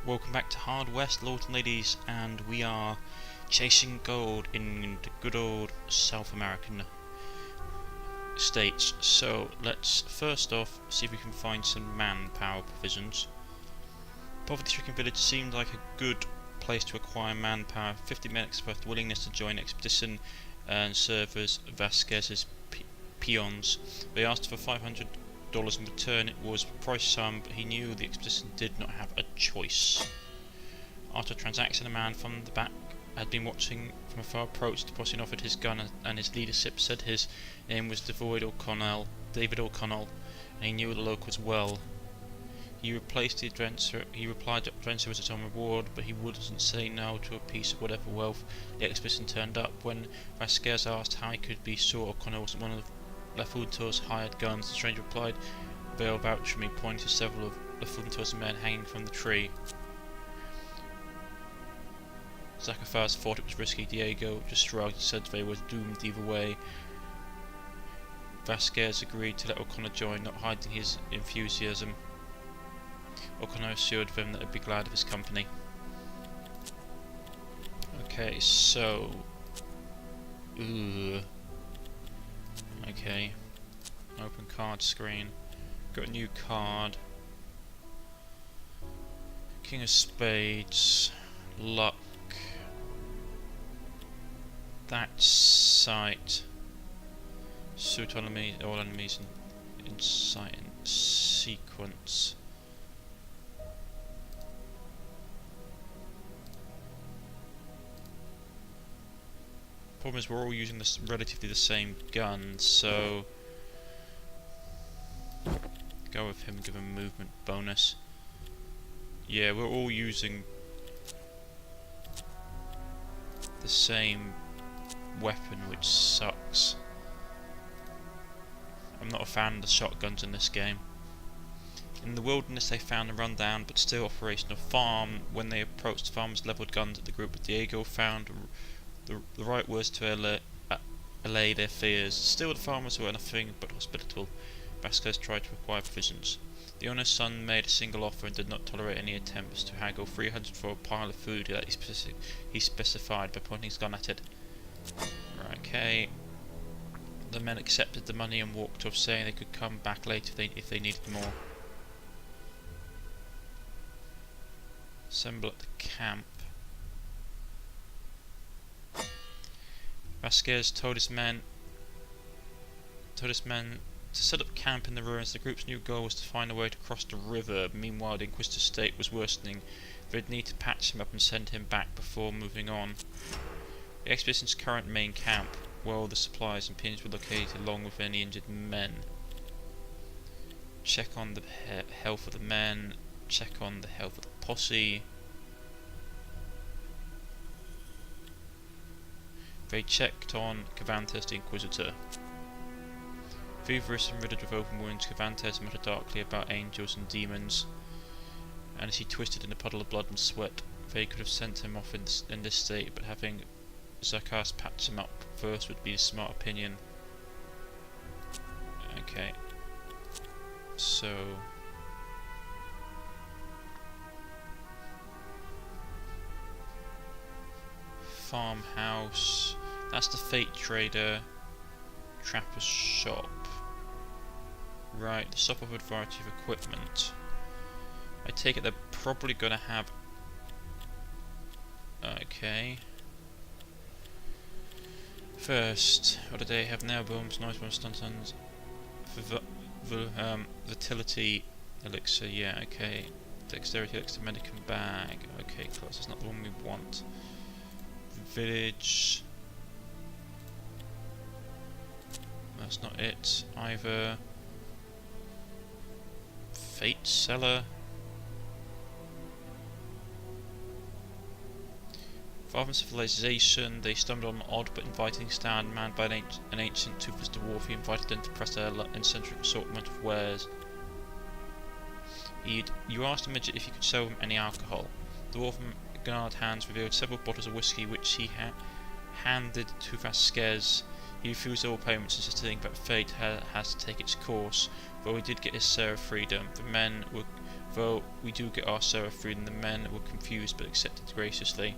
Welcome back to Hard West, lords and ladies, and we are chasing gold in the good old South American states. So let's first off see if we can find some manpower provisions. Poverty-stricken village seemed like a good place to acquire manpower. 50 men expressed willingness to join expedition and serve as Vasquez's peons. They asked for $500 in return. It was a price sum, but he knew the expedition did not have a choice. After a transaction, a man from the back had been watching from afar, approached. The Posse offered his gun and his leadership, said his name was David O'Connell, and he knew the locals well. He replied the adventure was its own reward, but he wouldn't say no to a piece of whatever wealth the expedition turned up. When Vasquez asked how he could be sure O'Connell wasn't one of Lafunto's hired guns, the stranger replied, "They'll vouch for me," pointing to several of Lafunto's men hanging from the tree. Zacafas thought it was risky. Diego just shrugged and said they were doomed either way. Vasquez agreed to let O'Connor join, not hiding his enthusiasm. O'Connor assured them that they'd be glad of his company. Okay, so... Okay. Open card screen. Got a new card. King of Spades. Luck. That sight. Suit all enemies in sight and sequence. Problem is, we're all using this relatively the same gun, so go with him and give him movement bonus. Yeah, we're all using the same weapon, which sucks. I'm not a fan of the shotguns in this game. In the wilderness, they found a rundown but still operational farm. When they approached, the farmers levelled guns at the group, but Diego found the right words to allay their fears. Still, the farmers were nothing but hospitable. Vasquez tried to acquire provisions. The owner's son made a single offer and did not tolerate any attempts to haggle. 300 for a pile of food that he specified by pointing his gun at it. Right, okay. The men accepted the money and walked off, saying they could come back later if they needed more. Assemble at the camp. Vasquez told his men to set up camp in the ruins. The group's new goal was to find a way to cross the river. Meanwhile, the Inquisitor's state was worsening. They'd need to patch him up and send him back before moving on. The expedition's current main camp, where all the supplies and pins were located, along with any injured men. Check on the health of the men. Check on the health of the posse. They checked on Cervantes the Inquisitor. Feverish and riddled with open wounds, Cervantes muttered darkly about angels and demons, and as he twisted in a puddle of blood and sweat, they could have sent him off in this state, but having Zacas patch him up first would be a smart opinion. Okay. So... farmhouse. That's the Fate Trader. Trapper's shop. Right, the shop of a variety of equipment. I take it they're probably gonna have... Okay. First, what do they have now? Bombs, nice ones, stuntons. Vitality elixir, yeah, okay. Dexterity elixir, medicine bag. Okay, close, that's not the one we want. Village. That's not it either. Fate Cellar. Far from civilization, they stumbled on an odd but inviting stand manned by an ancient toothless dwarf. He invited them to press their eccentric assortment of wares. You asked the midget if he could sell him any alcohol. The dwarf gnarled hands revealed several bottles of whiskey, which he handed to Vasquez. He refused all payments, insisting that fate has to take its course, though he did get his share of freedom. The men were Though we do get our server free and the men were confused but accepted graciously.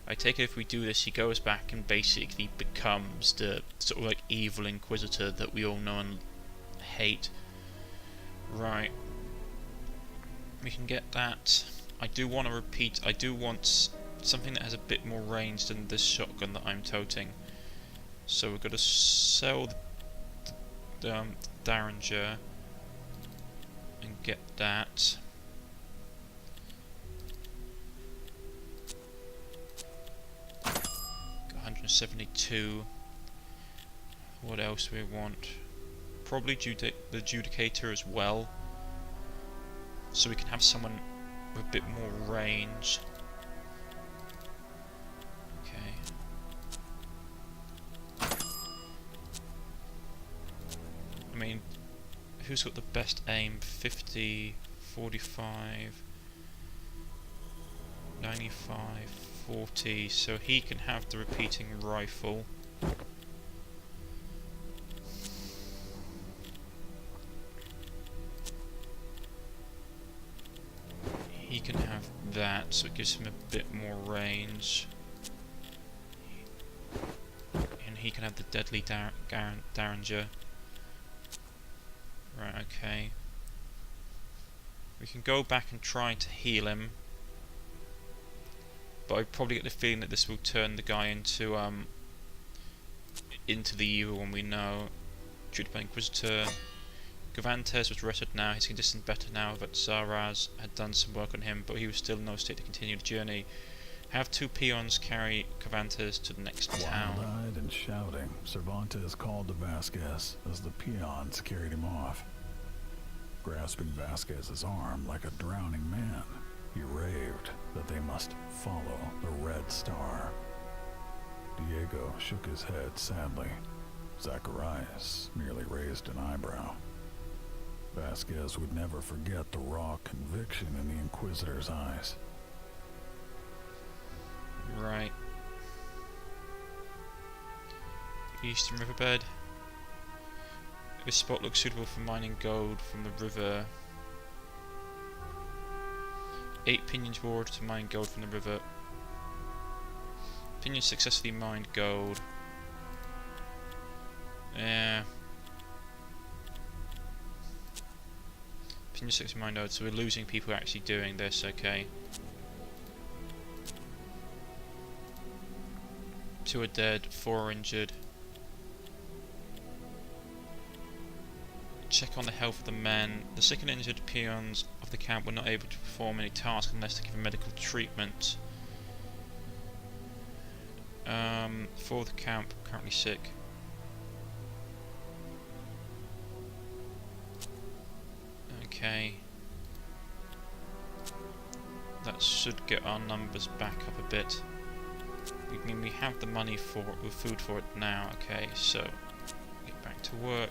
I take it if we do this, he goes back and basically becomes the sort of like evil inquisitor that we all know and hate. Right. We can get that. I do want to repeat, I do want something that has a bit more range than this shotgun that I'm toting. So we're going to sell the Derringer and get that. Got 172. What else do we want? Probably the Judicator as well, so we can have someone with a bit more range. Okay. I mean, who's got the best aim? 50, 45, 95, 40, so he can have the repeating rifle. He can have that, so it gives him a bit more range. And he can have the deadly Derringer. Right, okay. We can go back and try to heal him. But I probably get the feeling that this will turn the guy into the evil one we know. Treated by Inquisitor. Govantes was rested now, his condition better now that Zaraz had done some work on him, but he was still in no state to continue the journey. Have two peons carry Govantes to the next town. Wild-eyed and shouting, Cervantes called to Vasquez as the peons carried him off. Grasping Vasquez's arm like a drowning man, he raved that they must follow the Red Star. Diego shook his head sadly. Zacharias merely raised an eyebrow. Vasquez would never forget the raw conviction in the Inquisitor's eyes. Right. Eastern riverbed. This spot looks suitable for mining gold from the river. 8 pinions were ordered to mine gold from the river. Pinions successfully mined gold. Yeah. Pinions successfully mined gold, so we're losing people actually doing this, okay. 2 are dead, 4 are injured. Check on the health of the men. The sick and injured peons of the camp were not able to perform any task unless they give medical treatment. 4 of the camp currently sick. Okay. That should get our numbers back up a bit. I mean, we have the money for it, with food for it now. Okay, so get back to work.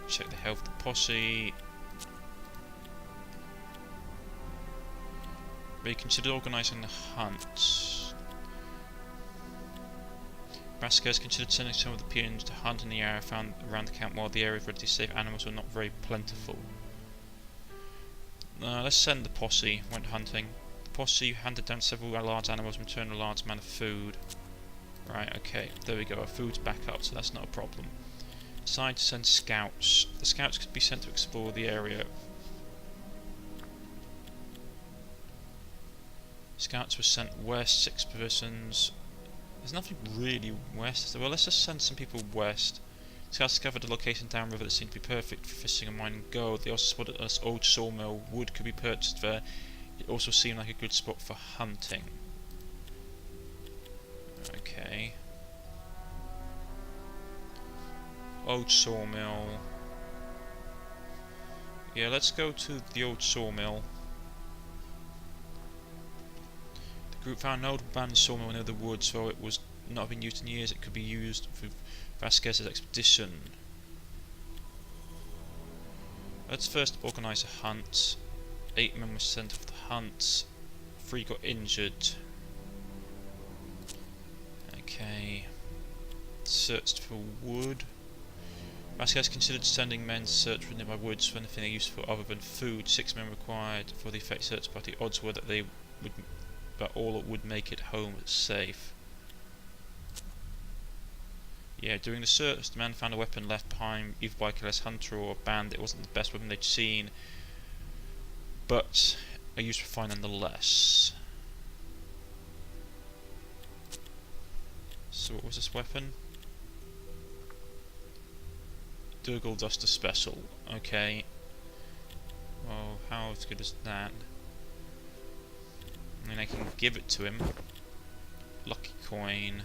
Check the health of the posse. We considered organising the hunt. Vasquez considered sending some of the peons to hunt in the area found around the camp while the area of relatively safe animals were not very plentiful. Let's send the posse. Went hunting. The posse hunted down several large animals and returned a large amount of food. Right, okay, there we go. Our food's back up, so that's not a problem. Decide to send scouts. The scouts could be sent to explore the area. Scouts were sent west, 6 persons. There's nothing really west. Well, let's just send some people west. Scouts discovered a location downriver that seemed to be perfect for fishing and mining gold. They also spotted an old sawmill. Wood could be purchased there. It also seemed like a good spot for hunting. Okay. Old sawmill. Yeah, let's go to the old sawmill. The group found an old abandoned sawmill near the woods, so it was not been used in years. It could be used for Vasquez's expedition. Let's first organise a hunt. 8 men were sent off the hunt. 3 got injured. Okay. Searched for wood. Vasquez considered sending men to search for nearby woods for anything useful other than food. 6 men required for the effect search party. Odds were that all would make it home safe. Yeah, during the search, the man found a weapon left behind either by a careless hunter or a bandit. It wasn't the best weapon they'd seen, but a useful find nonetheless. So what was this weapon? Durgle Duster Special. Okay. Well, how as good as that? I mean, I can give it to him. Lucky coin.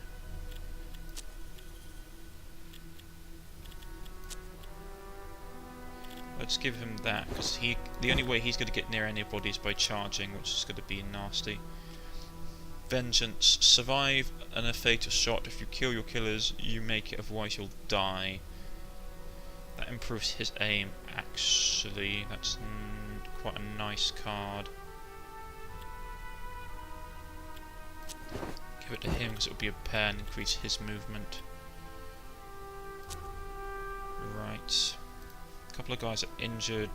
Let's give him that, because the only way he's going to get near anybody is by charging, which is going to be nasty. Vengeance. Survive a fatal shot. If you kill your killers, you make it, otherwise you'll die. That improves his aim, actually. That's quite a nice card. Give it to him because it will be a pair and increase his movement. Right. A couple of guys are injured.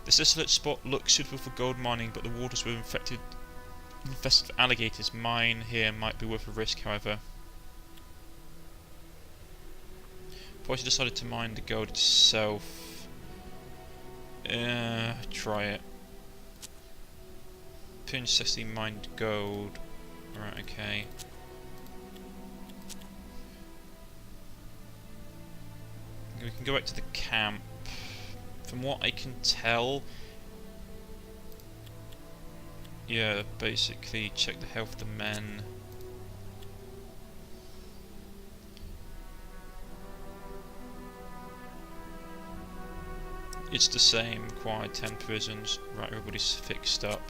This desolate spot looks suitable for gold mining, but the waters were infested with alligators. Mine here might be worth a risk, however. Poisey decided to mine the gold itself. Try it. Pinch successfully mined gold. Right, okay. We can go back to the camp. From what I can tell, yeah, basically check the health of the men. It's the same, required 10 provisions. Right, everybody's fixed up.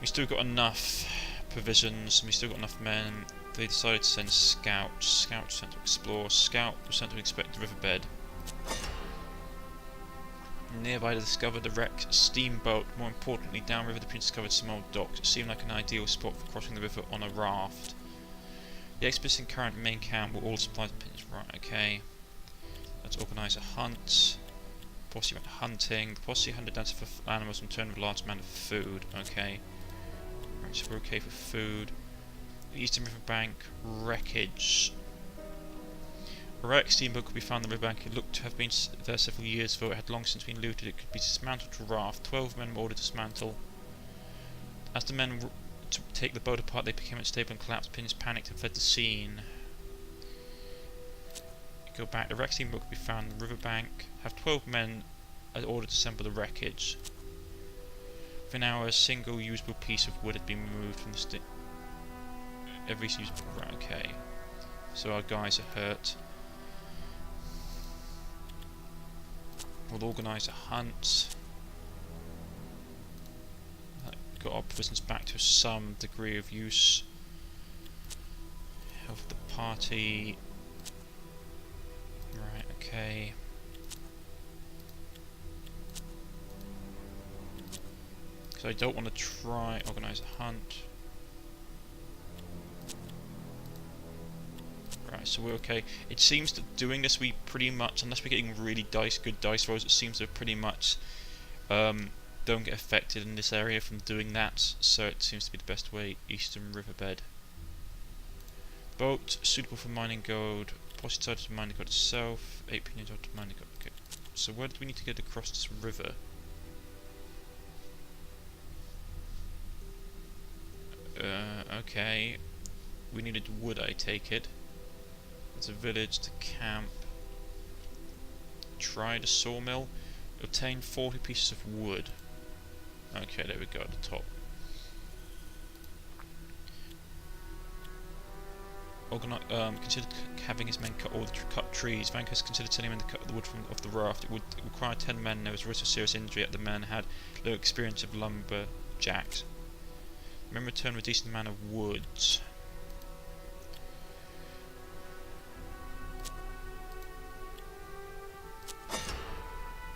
We still got enough provisions, and we still got enough men. They decided to send scouts. Scouts sent to explore. Scout was sent to inspect the riverbed. Nearby they discovered a wrecked steamboat. More importantly, downriver the prince discovered some old docks. It seemed like an ideal spot for crossing the river on a raft. The expedition current main camp were all supplies and pins. Right, okay. Let's organise a hunt. Posse went hunting. The posse hunted down for animals and returned with a large amount of food. Okay. Right, so we're okay for food. The eastern riverbank wreckage. A wrecked steamboat could be found on the riverbank. It looked to have been there several years ago. It had long since been looted. It could be dismantled to raft. 12 men were ordered to dismantle. As the men to take the boat apart, they became unstable and collapsed. Pins panicked and fled the scene. Go back. The wrecked steamboat could be found on the riverbank. Have 12 men ordered to assemble the wreckage. Within an hour, a single usable piece of wood had been removed from the stick. Every usable. Right, okay. So our guys are hurt. We'll organise a hunt. Got our provisions back to some degree of use. Health of the party. Right, okay. Because I don't want to try organise a hunt. Right, so we're okay. It seems that doing this, we pretty much, unless we're getting really good dice rolls, it seems to pretty much don't get affected in this area from doing that. So it seems to be the best way. Eastern riverbed. Boat suitable for mining gold. Posse decided to mine the gold itself. 8 opinions to mine the gold. Okay. So where do we need to get across this river? Okay. We needed wood, I take it. There's a village to camp. Tried a sawmill. Obtain 40 pieces of wood. Okay, there we go at the top. Considered having his men cut all the cut trees. Vankers considered sending men to cut the wood off the raft. It would require 10 men. There was a risk of serious injury, yet the men had little experience of lumberjacks. Men returned with a decent amount of wood.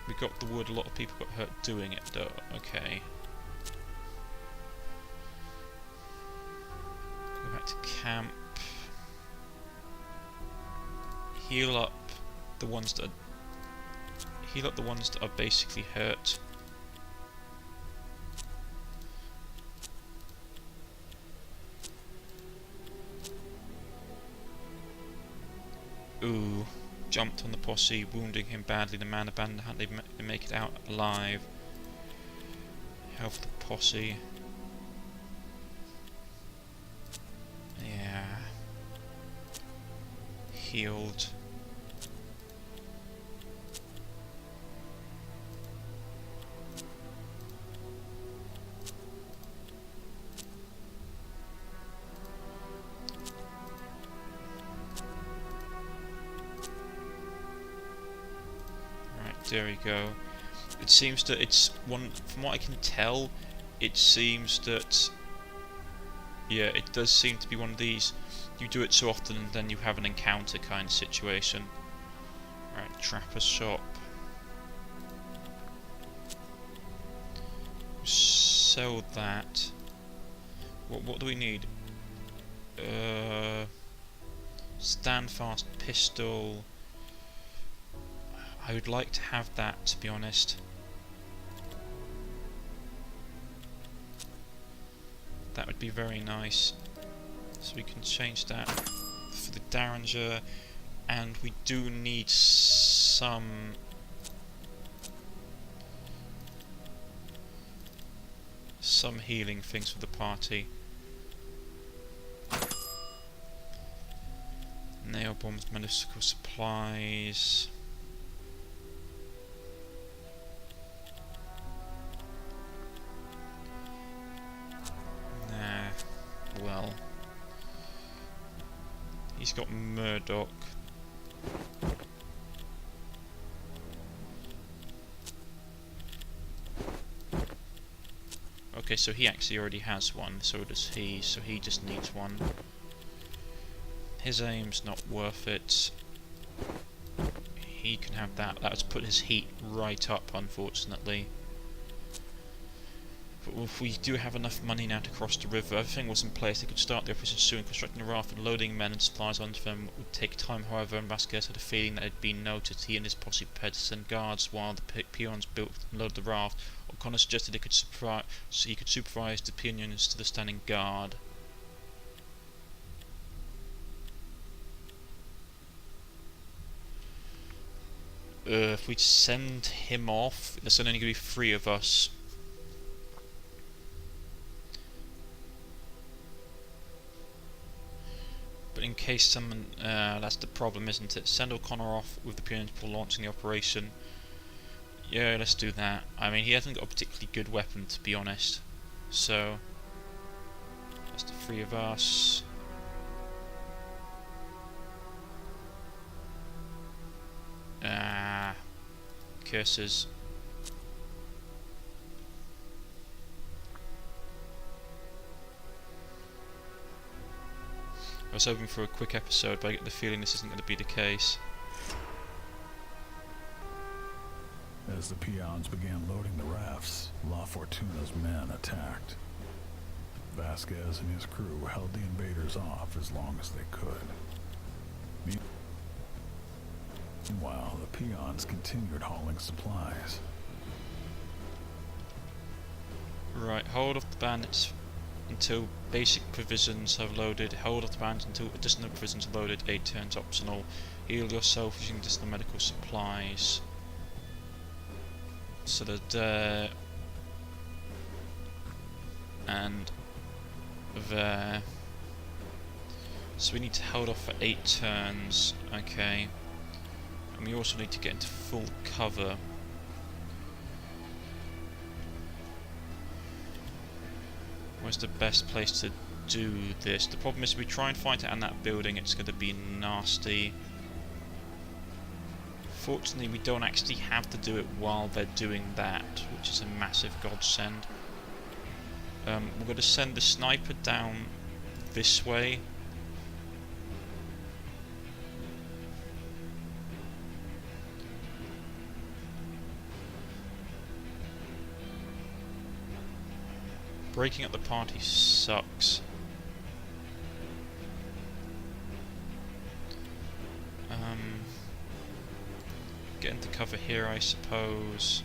We got the wood, a lot of people got hurt doing it though. Okay. Go back to camp. heal up the ones that are basically hurt. Ooh, jumped on the posse, wounding him badly. The man abandoned hunt. They make it out alive. Health the posse. Yeah. Healed. There we go. It seems that it's one, from what I can tell, it seems that, yeah, it does seem to be one of these, you do it so often and then you have an encounter kind of situation. Right, trapper shop. Sell that. What do we need? Stand fast pistol. I would like to have that, to be honest. That would be very nice. So we can change that for the Derringer, and we do need some healing things for the party. Nail bombs, medical supplies. Well, he's got Murdoch. Okay, so he actually already has one, so does he, so he just needs one. His aim's not worth it. He can have that. That would put his heat right up, unfortunately. But if we do have enough money now to cross the river, everything was in place. They could start the operation soon. Constructing a raft and loading men and supplies onto them would take time, however, and Vasquez had a feeling that it had been noticed. He and his posse prepared to send guards while the peons built and loaded the raft. O'Connor suggested he could supervise the peons to the standing guard. If we send him off, there's only going to be 3 of us. But in case someone, that's the problem, isn't it? Send O'Connor off with the peons before launching the operation. Yeah, let's do that. I mean, he hasn't got a particularly good weapon, to be honest. So, that's the 3 of us. Curses. I was hoping for a quick episode, but I get the feeling this isn't going to be the case. As the peons began loading the rafts, La Fortuna's men attacked. Vasquez and his crew held the invaders off as long as they could. Meanwhile, the peons continued hauling supplies. Right, hold off the bandits until basic provisions have loaded. Hold off the bandits until additional provisions are loaded. 8 turns optional. Heal yourself using additional medical supplies. So that and there. So we need to hold off for 8 turns. Okay. And we also need to get into full cover. Where's the best place to do this? The problem is if we try and fight it in that building, it's going to be nasty. Fortunately, we don't actually have to do it while they're doing that, which is a massive godsend. We're going to send the sniper down this way. Breaking up the party sucks. Get into cover here, I suppose.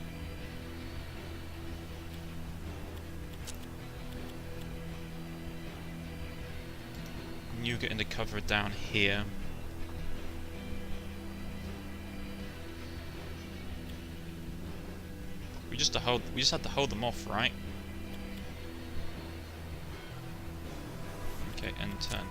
You get into cover down here. We just had to hold them off, right? Okay, end turn.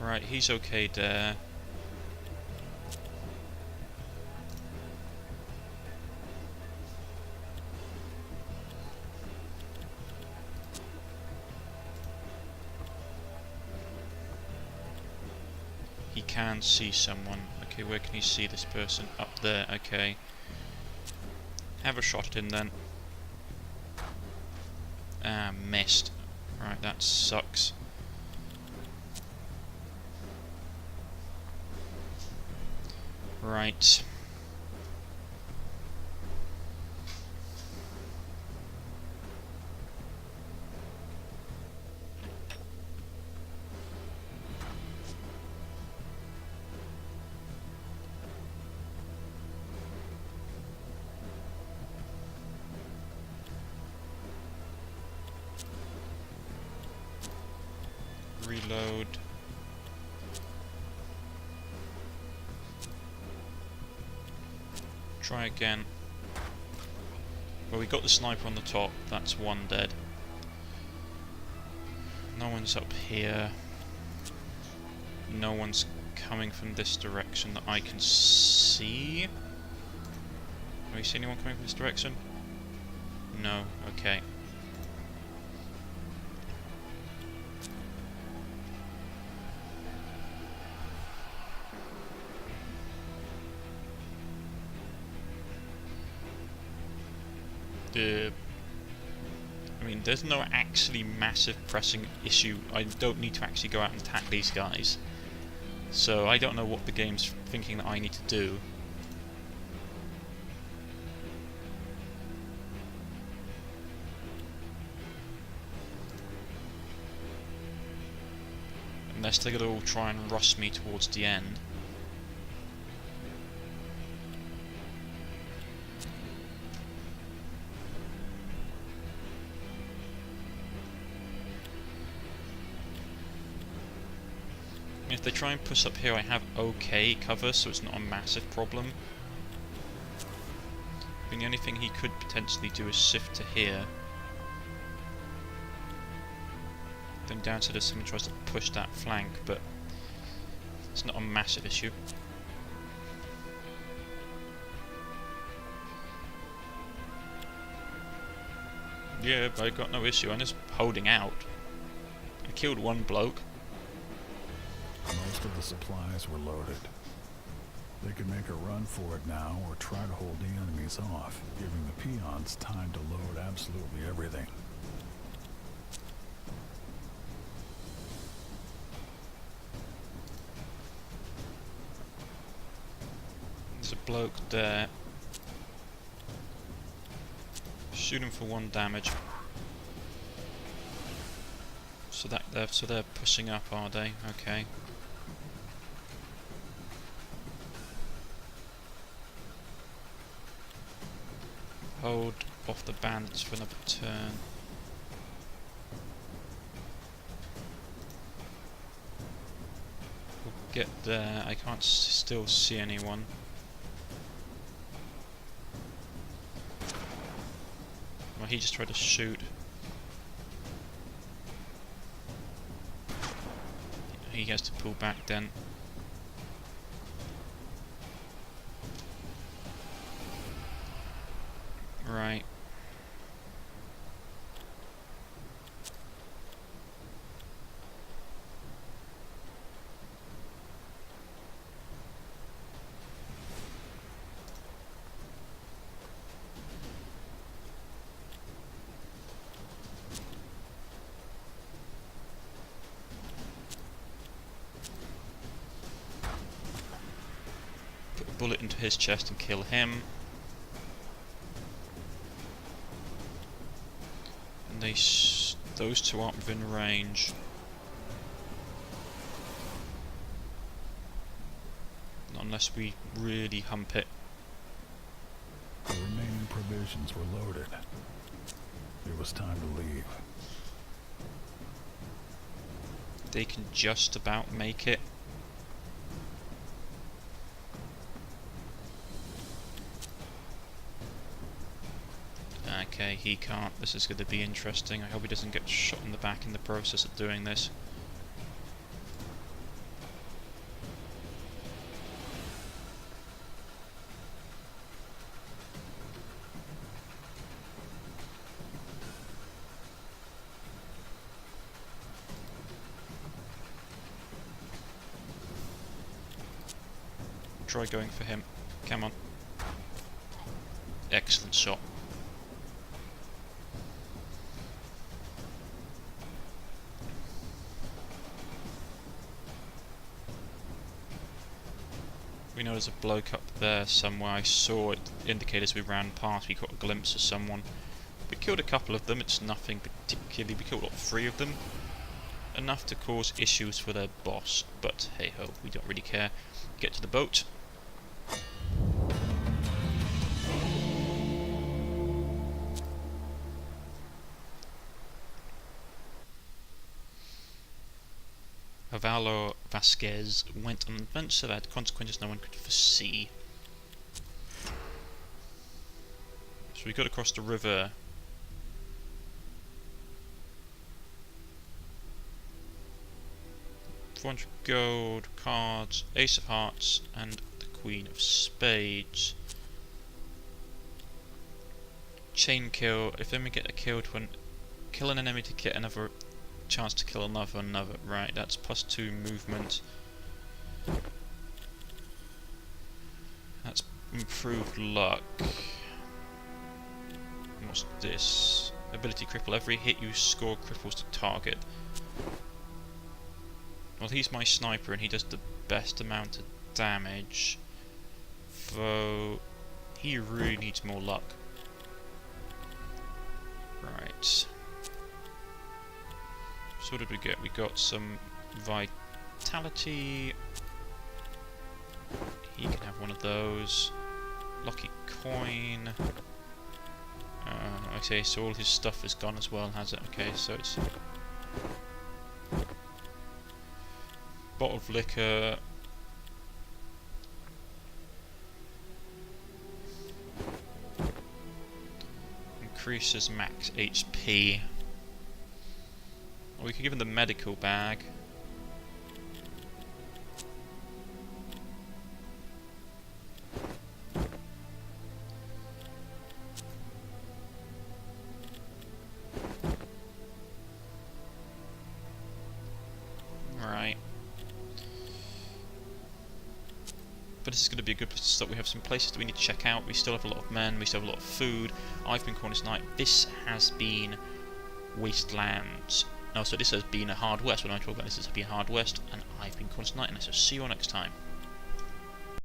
Right, he's okay there. He can see someone. Okay, where can he see this person? Up there, okay. Have a shot at him then. Ah, missed. Right, that sucks. Right. Reload. Try again. Well, we got the sniper on the top. That's one dead. No one's up here. No one's coming from this direction that I can see. Have you seen anyone coming from this direction? No. Okay. I mean, there's no actually massive pressing issue. I don't need to actually go out and attack these guys. So I don't know what the game's thinking that I need to do. Unless they're going to all try and rush me towards the end. If they try and push up here, I have okay cover, so it's not a massive problem. I mean, the only thing he could potentially do is shift to here. Then down to this, someone tries to push that flank, but it's not a massive issue. Yeah, but I got no issue. I'm just holding out. I killed one bloke. Most of the supplies were loaded. They could make a run for it now or try to hold the enemies off, giving the peons time to load absolutely everything. There's a bloke there. Shoot him for 1 damage. So they're pushing up, are they? Okay. Hold off the bandits for another turn. We'll get there. I can't still see anyone. Well, he just tried to shoot. He has to pull back then. Right. bullet into his chest and kill him. And those two aren't within range. Not unless we really hump it. The remaining provisions were loaded. It was time to leave. They can just about make it. Okay, he can't. This is going to be interesting. I hope he doesn't get shot in the back in the process of doing this. Try going for him. Come on. Excellent shot. We know there's a bloke up there somewhere. I saw it indicate as we ran past. We got a glimpse of someone. We killed a couple of them. It's nothing particularly. We killed 3 of them. Enough to cause issues for their boss. But hey ho, we don't really care. Get to the boat. Avalo Vasquez went on an adventure that had consequences no one could foresee. So we got across the river. $400 gold, cards, Ace of Hearts, and the Queen of Spades. Chain kill. If enemy get a kill to kill an enemy to get another chance to kill another. Right, that's +2 movement. That's improved luck. What's this? Ability cripple. Every hit you score cripples the target. Well, he's my sniper and he does the best amount of damage. Though he really needs more luck. Right. So what did we get? We got some vitality. He can have one of those. Lucky coin. Okay, so all his stuff is gone as well, has it? Okay, so it's bottle of liquor. Increases max HP. Or we could give him the medical bag. Right. But this is going to be a good place to stop. We have some places that we need to check out. We still have a lot of men, we still have a lot of food. I've been Cornish-knight. This has been Wastelands. No, so this has been a Hard West. When I talk about this has been Hard West, and I've been Cornish-knight, and I shall see you all next time.